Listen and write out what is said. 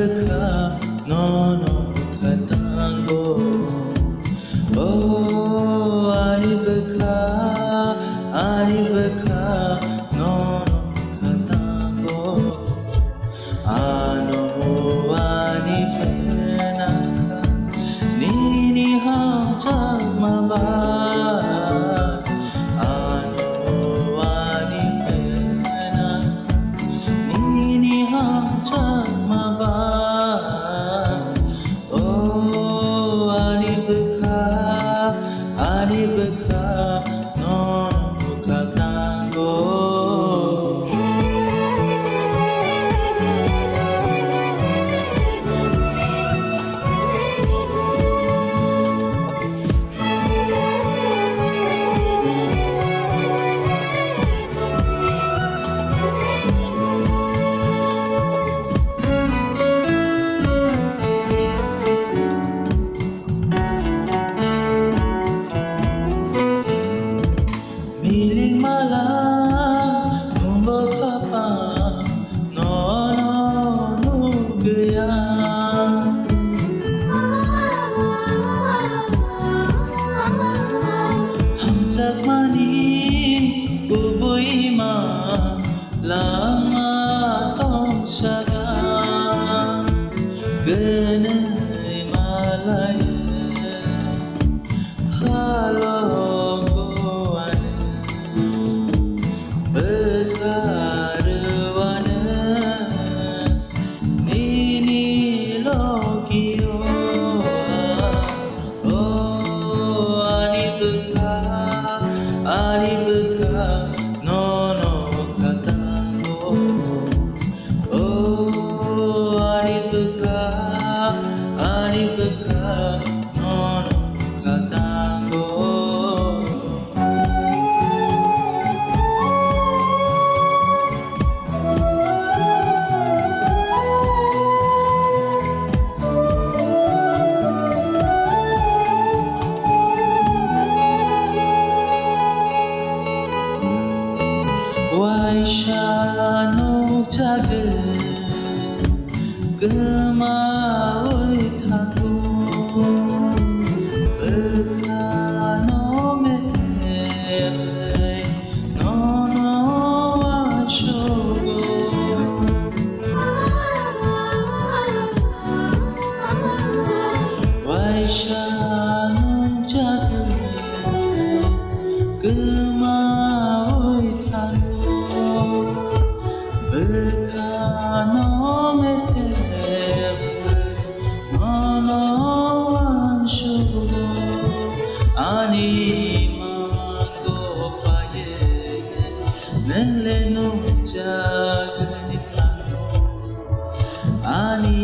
beka no no katango. Oh, ani beka no no katango. Ano mo ani fenaka nini hajag maba. Ano mo ani fenaka nini hajag maba. Oh, ani beka no no katango. Miling malam numbo kapa no no gaya. Hamzat mani kubui ma lama tong saga genai malaya halo berkaruana nini lokio. Oh, ani beka no no katango. Oh, ani beka no no katango. Waisha no jaga gemau thaku berkano mete no no ashogo. Waisha no jaga gemau thaku berkano mete no no anshugo. Ani mango paye nengle no jagni kano. Ani